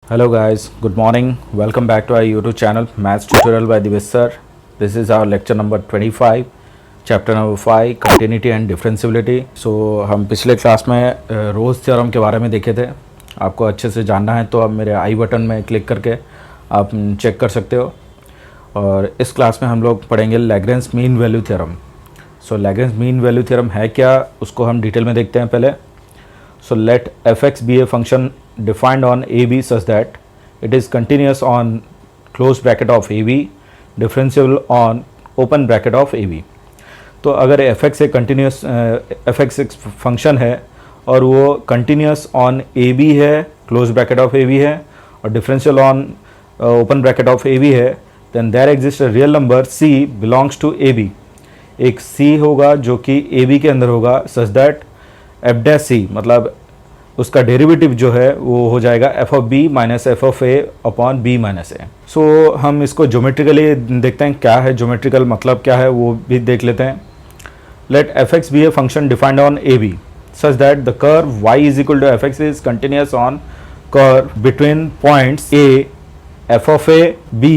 Hello guys, good morning. Welcome back to our YouTube channel Maths Tutorial by Divesh sir. This is our lecture number 25, chapter number 5, Continuity and Differentiability. So हम पिछले class में रोज theorem के बारे में देखे थे. आपको अच्छे से जानना है तो आप मेरे आई बटन में क्लिक करके आप चेक कर सकते हो. और इस क्लास में हम लोग पढ़ेंगे लैग्रेंज मीन वैल्यू थ्योरम. सो लैग्रेंज मीन वैल्यू थ्योरम है क्या, उसको हम डिटेल में देखते हैं पहले. So let f(x) be a function defined on AB such that it is continuous on closed bracket of AB, differentiable on open bracket of AB. तो अगर f(x) एक continuous f(x) एक फंक्शन है और वो continuous on AB है, closed bracket of AB है, और differential on open bracket of AB है, then there exists a real number c belongs to AB. एक c होगा जो कि AB के अंदर होगा such that F dash C मतलब उसका डेरिवेटिव जो है वो हो जाएगा F of B minus F of A upon B minus A. So हम इसको ज्योमेट्रिकली देखते हैं क्या है, ज्योमेट्रिकल मतलब क्या है वो भी देख लेते हैं. Let F X be a function defined on A B such that the curve Y is equal to F X is continuous on curve between points A F of A B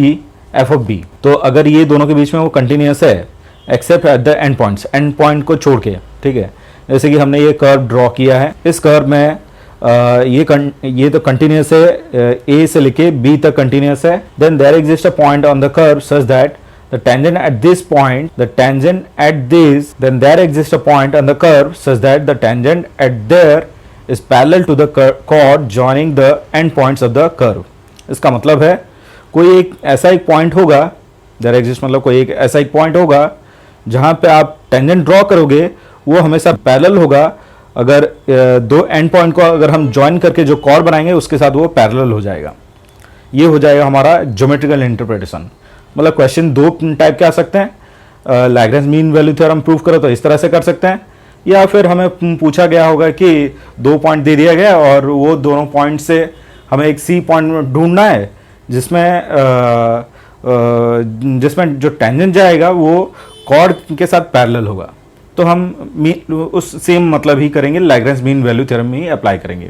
F of B. तो अगर ये दोनों के बीच में वो continuous है accept at the end points, and point को छोड़ के, ठीक है. जैसे कि हमने ये कर्व ड्रॉ किया है, इस कर्व में ये तो कंटिन्यूस है, ए से लेके बी तक कंटिन्यूस है. Then there exist a point on the curve such that the tangent at this point, the tangent at this, then there exist a point on the curve such that the tangent at there is parallel to the chord joining the end points of the curve. इसका मतलब है कोई एक ऐसा एक point होगा, there exist मतलब कोई एक ऐसा एक पॉइंट होगा जहां पे आप टेंजेंट ड्रॉ करोगे वो हमेशा पैरेलल होगा. अगर दो एंड पॉइंट को अगर हम ज्वाइन करके जो कॉर्ड बनाएंगे उसके साथ वो पैरेलल हो जाएगा. ये हो जाएगा हमारा ज्योमेट्रिकल इंटरप्रिटेशन. मतलब क्वेश्चन दो टाइप के आ सकते हैं. Lagrange mean value theorem prove करो तो इस तरह से कर सकते हैं, या फिर हमें पूछा गया होगा कि दो पॉइंट दे दिया गया और वो दोनों पॉइंट से हमें एक सी पॉइंट ढूंढना है जिसमें जो टेंजेंट जाएगा वो कॉर्ड के साथ पैरेलल होगा. तो हम उस सेम मतलब ही करेंगे, लैग्रेंज मीन वैल्यू थ्योरम में ही अप्लाई करेंगे.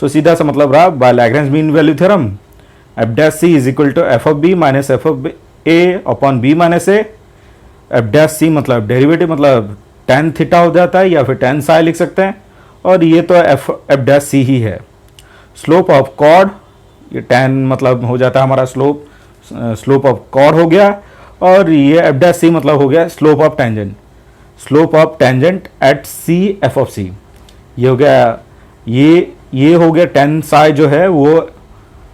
सो सीधा सा मतलब रहा, by Lagrange mean value theorem F dash C is equal to F of B minus F of A upon B minus A. F dash C मतलब derivative मतलब tan theta हो जाता है या फिर टेन साई लिख सकते हैं, और ये तो एफ डैश सी ही है. स्लोप ऑफ कॉर्ड, ये टेन मतलब हो जाता है हमारा स्लोप ऑफ कॉर्ड हो गया, और ये एफ डैश सी मतलब हो गया slope of tangent at C F of C. ये हो गया, ये हो गया टेन साई जो है वो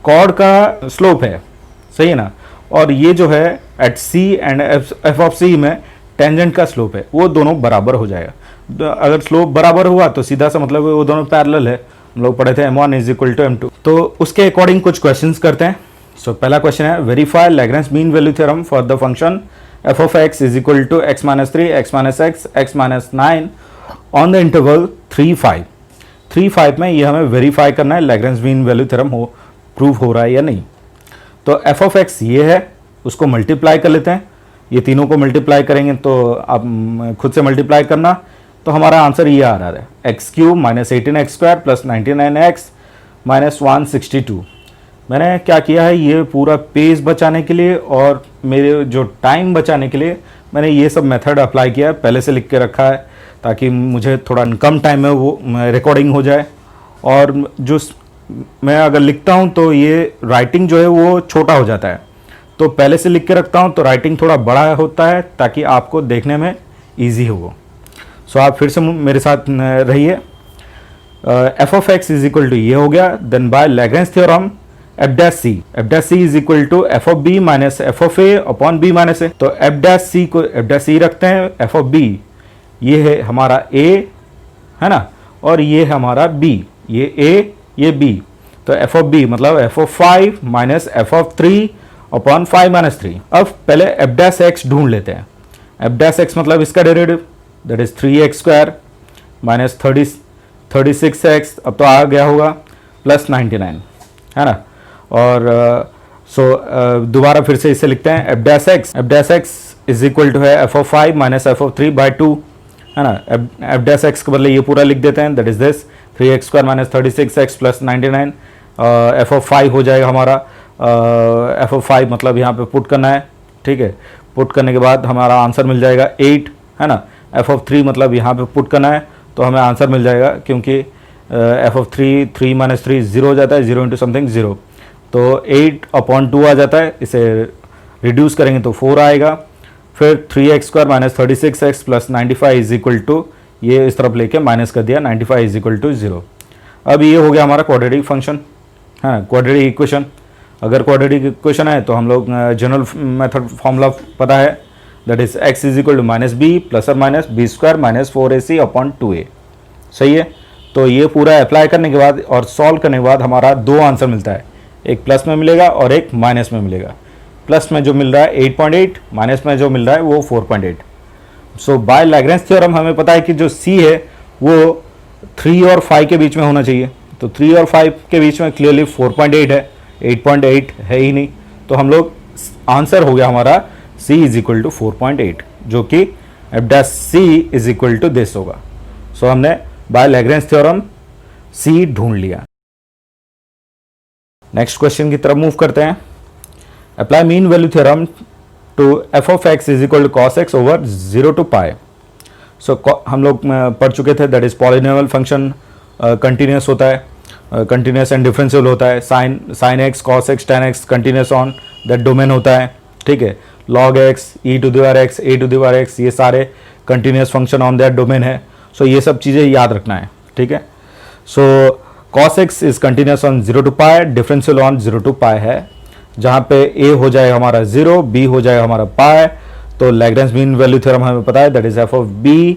कॉर्ड का स्लोप है, सही है ना. और ये जो है at C and F of C में टेंजेंट का स्लोप है, वो दोनों बराबर हो जाएगा. तो अगर स्लोप बराबर हुआ तो सीधा सा मतलब वो दोनों पैरेलल है. हम लोग पढ़े थे m1 is equal to m2. तो उसके अकॉर्डिंग कुछ क्वेश्चंस करते हैं. सो पहला क्वेश्चन है verify Lagrange mean value theorem for the function f of x is equal to x minus 3, x minus x, x minus 9 on the interval 3, 5. 3, 5 में ये हमें वेरीफाई करना है Lagrange mean value theorem prove हो रहा है या नहीं. तो f of x ये है, उसको मल्टीप्लाई कर लेते हैं. ये तीनों को मल्टीप्लाई करेंगे तो आप खुद से मल्टीप्लाई करना, तो हमारा आंसर ये आ रहा है x cube minus 18x square plus 99x minus 162. मैंने क्या किया है, ये पूरा पेज बचाने के लिए और मेरे जो टाइम बचाने के लिए मैंने ये सब मेथड अप्लाई किया है. पहले से लिख के रखा है ताकि मुझे थोड़ा कम टाइम में वो रिकॉर्डिंग हो जाए. और जो मैं अगर लिखता हूँ तो ये राइटिंग जो है वो छोटा हो जाता है, तो पहले से लिख के रखता हूँ तो राइटिंग थोड़ा बड़ा होता है ताकि आपको देखने में ईजी हो. सो आप फिर से मेरे साथ रहिए. F of X is equal to ये हो गया. Then by Lagrange theorem F dash C is equal to F of B minus F of A upon B minus A. तो एफ डैश सी को एफ डैश सी रखते हैं, F of B ये है हमारा ए, है ना, और ये है हमारा बी, ये ए ये बी. तो एफ ऑफ बी मतलब F of 5 minus F of 3 upon 5 minus 3. अब पहले एफ डैश एक्स ढूंढ लेते हैं. एफ डैश एक्स मतलब इसका derivative that is 3x square minus 36x, अब तो आ गया होगा, प्लस 99, है ना. और दोबारा फिर से इसे लिखते हैं F dash X is equal to है F of 5 minus F of 3 by 2, है ना. एफ डैश एक्स के बदले ये पूरा लिख देते हैं, that is this 3x square minus 36x plus 99 F of 5 हो जाएगा हमारा, एफ ऑफ 5 मतलब यहाँ पे पुट करना है, ठीक है। पुट करने के बाद हमारा आंसर मिल जाएगा 8, है ना। एफ ऑफ 3 मतलब यहाँ पे पुट करना है तो हमें आंसर मिल जाएगा, क्योंकि एफ ऑफ 3 3 माइनस 3 0 हो जाता है, 0 इंटू समथिंग 0, तो 8/2 आ जाता है। इसे रिड्यूस करेंगे तो 4 आएगा। फिर 3x² minus 36x plus 95 is equal to, ये इस तरफ लेके माइनस कर दिया, 95 इज इक्वल टू 0। अब ये हो गया हमारा क्वाड्रेटिक फंक्शन, है क्वाड्रेटिक इक्वेशन। अगर क्वाड्रेटिक इक्वेशन है तो हम लोग जनरल मेथड फॉर्मूला पता है, that is x is equal to minus B plus और minus b² minus 4ac upon 2a। सही है। तो ये पूरा अप्लाई करने के बाद और सॉल्व करने के बाद हमारा दो आंसर मिलता है, एक प्लस में मिलेगा और एक माइनस में मिलेगा। प्लस में जो मिल रहा है 8.8, माइनस में जो मिल रहा है वो 4.8। सो बाय लैग्रेंज थ्योरम हमें पता है कि जो c है वो 3 और 5 के बीच में होना चाहिए, तो 3 और 5 के बीच में क्लियरली 4.8 है, 8.8 है ही नहीं, तो हम लोग आंसर हो गया हमारा c इज इक्वल टू 4.8, जो कि F dash c is equal to this होगा। सो हमने बाय लैग्रेंज थ्योरम c ढूंढ लिया। नेक्स्ट क्वेश्चन की तरफ मूव करते हैं। Apply mean value theorem to F of X is equal to cos X over 0 to pi. So हम लोग पढ़ चुके थे, that is polynomial function continuous होता है, कंटिन्यूस एंड डिफरेंशियल होता है। Sine X cos X tan X continuous on that domain होता है, ठीक है। Log X E to the power X A to the power X, ये सारे continuous function on that domain है। सो ये सब चीज़ें याद रखना है, ठीक है। So cos X is continuous on 0 to pi, differential on 0 to pi है, जहाँ पे a हो जाएगा हमारा 0, b हो जाएगा हमारा पाई। तो लैग्रेंज मीन वैल्यू थ्योरम हमें पता है, that is F of b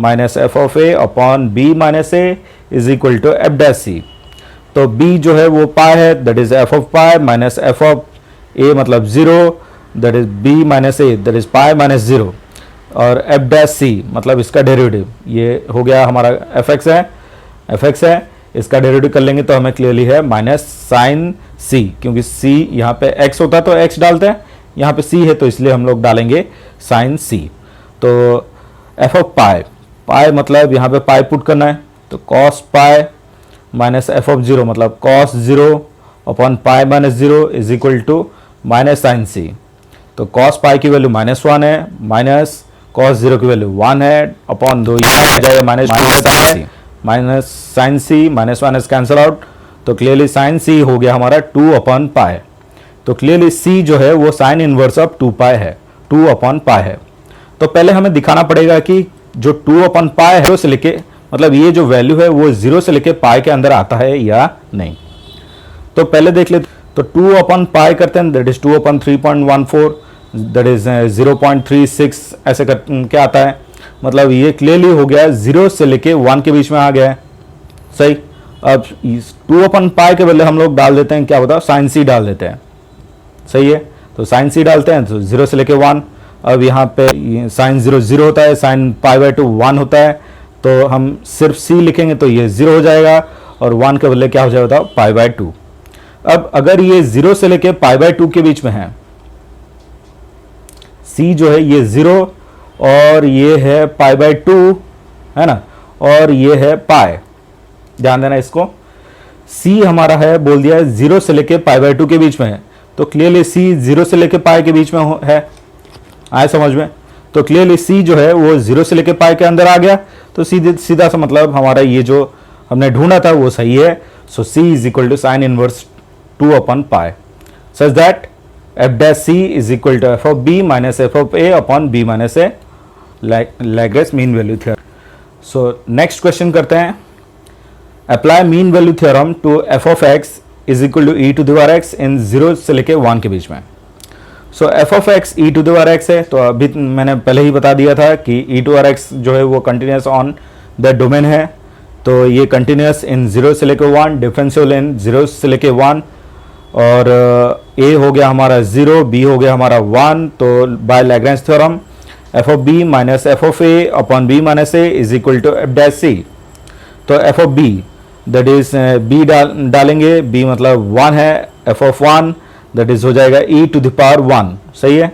minus F of a upon b minus a is equal to F dash c। तो b जो है वो पाई है, that is F of pi minus F of a मतलब 0, that is b minus a, that is pi minus 0, और F dash c मतलब इसका derivative, ये हो गया हमारा एफ एक्स है, इसका डेरिवेटिव कर लेंगे तो हमें क्लियरली है माइनस साइन c, क्योंकि c यहाँ पे x होता है तो x डालते हैं, यहाँ पे c है तो इसलिए हम लोग डालेंगे साइन c। तो f ऑफ पाई मतलब यहाँ पे पाई पुट करना है, तो cos pi minus F of 0 मतलब cos 0 upon pi minus 0 is equal to minus sine c। तो cos पाई की वैल्यू -1 है, माइनस cos 0 की वैल्यू 1 है, अपॉन 2 यहाँ आ जाएगा minus sine c, minus minus cancel out, तो क्लियरली साइन c हो गया हमारा 2 अपॉन पाई। तो क्लियरली c जो है वो साइन इनवर्स ऑफ 2 पाई है, 2 अपॉन पाई है। तो पहले हमें दिखाना पड़ेगा कि जो 2 अपॉन पाई है 0 से लेके, मतलब ये जो वैल्यू है वो 0 से लेके पाई के अंदर आता है या नहीं। तो पहले देख लेते, तो 2 अपॉन पाई करते हैं, that is 2 upon 3.14, that is 0.36 ऐसे क्या आता है, मतलब ये क्लियरली हो गया 0 से लेके 1 के बीच में आ गया है, सही। अब 2 अपॉन पाई के बदले हम लोग डाल देते हैं, क्या बताओ, साइन c डाल देते हैं, सही है। तो साइन c डालते हैं तो 0 से लेके 1, अब यहाँ पे साइन 0 0 होता है, साइन पाई बाई 2 1 होता है, तो हम सिर्फ c लिखेंगे तो ये 0 हो जाएगा, और 1 के बदले क्या हो जाएगा बताओ, पाई बाई 2। अब अगर ये 0 से लेके पाई बाई 2 के बीच में है, c जो है ये 0 और ये है पाई बाई 2, है ना, और ये है पाई, ध्यान देना इसको। c हमारा है, बोल दिया है 0 से लेके पाई बाई 2 के बीच में है, तो क्लियरली c 0 से लेके पाई के बीच में है, आए समझ में। तो क्लियरली c जो है वो 0 से लेके पाई के अंदर आ गया, तो सीधा सा मतलब हमारा ये जो हमने ढूंढा था वो सही है। So c is equal to sine inverse 2 upon pi, such that F dash c is equal to F of b minus F of a upon b minus a, Lagrange mean value theorem. So next question करते हैं। Apply mean value theorem to F of X is equal to E to the power X in 0 से लेके 1 के बीच में। So F of x E to the power X है, तो अभी मैंने पहले ही बता दिया था कि ई टू पावर एक्स जो है वो कंटिन्यूस ऑन द डोमेन है, तो ये कंटिन्यूस इन 0 से लेके 1, डिफरेंशियल इन 0 से लेके 1, और a हो गया हमारा 0, b हो गया हमारा 1। तो by Lagrange theorem F of b minus F of a upon b minus a is equal to F dash c। तो F of b that is b डालेंगे, b मतलब 1 है, एफ ऑफ 1 दैट इज हो जाएगा e to the power 1, सही है।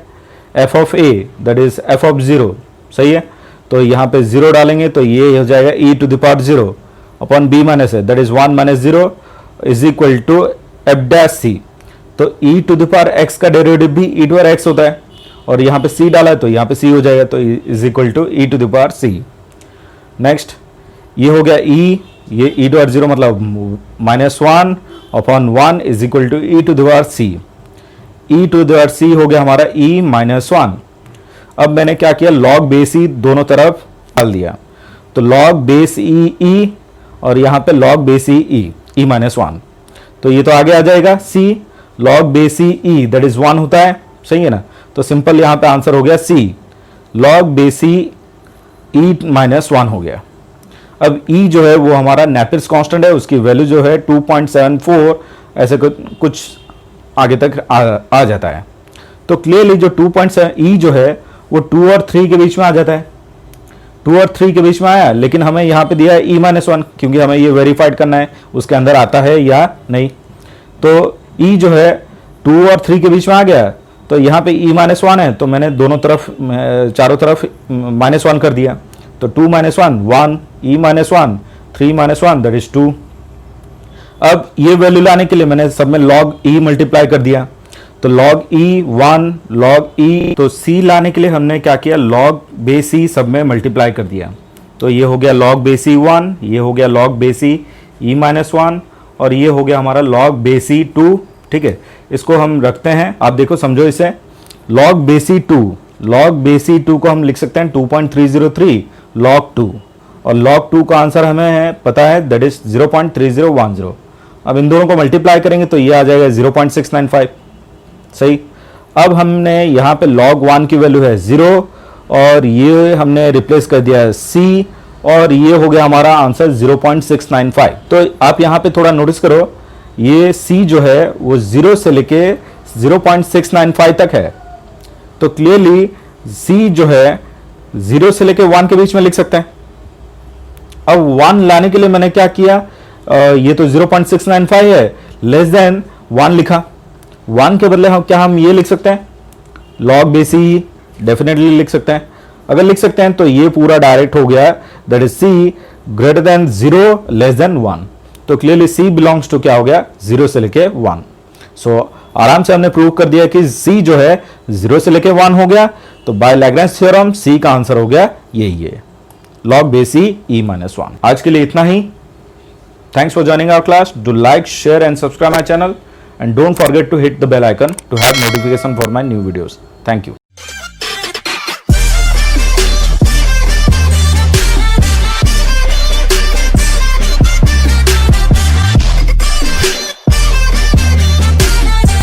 F of a that is F of 0, सही है। तो यहाँ पे 0 डालेंगे तो ये हो जाएगा e to the power 0 upon b minus a that is 1 minus 0, is equal to F dash C. तो e to the power x का डेरिवेटिव भी e टू पावर x होता है, और यहाँ पे c डाला है तो यहाँ पे c हो जाएगा, तो is equal to e to the power c। Next ये हो गया e, ये e टू पावर 0 मतलब -1 upon 1 is equal to e to the power c। e to the power c हो गया हमारा e -1। अब मैंने क्या किया, log बेस e दोनों तरफ डाल दिया, तो log बेस e और यहाँ पे log बेस e -1, तो ये तो आगे आ जाएगा c log base e that is 1 होता है, सही है ना। तो सिंपल यहाँ पे आंसर हो गया c log बेस e -1 हो गया। अब e जो है वो हमारा नेपियर्स कांस्टेंट है, उसकी वैल्यू जो है 2.74 ऐसे कुछ आगे तक आ जाता है। तो क्लियरली जो 2.7 e जो है वो 2 और 3 के बीच में आ जाता है, 2 और 3 के बीच में आया, लेकिन हमें यहाँ पे दिया है e -1, क्योंकि हमें ये वेरीफाइड करना है उसके अंदर आता है या नहीं। तो e जो है 2 और 3 के बीच में आ गया, तो यहाँ पे e -1 है, तो मैंने दोनों तरफ चारों तरफ -1 कर दिया, तो 2 -1 1 e -1 3 -1 दैट इज 2। अब ये वैल्यू लाने के लिए मैंने सब में log e मल्टीप्लाई कर दिया, तो log e 1 log e, तो c लाने के लिए हमने क्या किया, log बेस e सब में मल्टीप्लाई कर दिया, तो ये हो गया log बेस e 1, ये हो गया log बेस e -1, और ये हो गया हमारा log बेस e 2। ठीक है, इसको हम रखते हैं, आप देखो समझो इसे, log base e 2, log base e 2 को हम लिख सकते हैं 2.303 log 2, और log 2 का आंसर हमें पता है दैट इज 0.3010। अब इन दोनों को मल्टीप्लाई करेंगे तो ये आ जाएगा 0.695, सही। अब हमने यहाँ पे log 1 की वैल्यू है 0, और ये हमने रिप्लेस कर दिया है c, और ये हो गया हमारा आंसर 0.695। तो आप यहाँ पे थोड़ा नोटिस करो, ये c जो है वो 0 से लेके 0.695 तक है, तो क्लियरली c जो है 0 से लेके 1 के बीच में लिख सकते हैं। अब 1 लाने के लिए मैंने क्या किया, ये तो 0.695 है, लेस देन 1 लिखा, 1 के बदले हम ये लिख सकते हैं log बेस e, डेफिनेटली लिख सकते हैं। अगर लिख सकते हैं तो ये पूरा डायरेक्ट हो गया, that is c greater than 0 less than 1, तो क्लियरली c बिलोंग्स टू क्या हो गया, 0 से लेके 1। सो आराम से हमने प्रूव कर दिया कि c जो है 0 से लेके 1 हो गया, तो बाय लैग्रेंज थ्योरम c का आंसर हो गया यही है, log बेस e -1। आज के लिए इतना ही। Thanks for joining our class. Do like, share and subscribe my channel, and don't forget to hit the bell icon to have notification for my new videos. Thank you.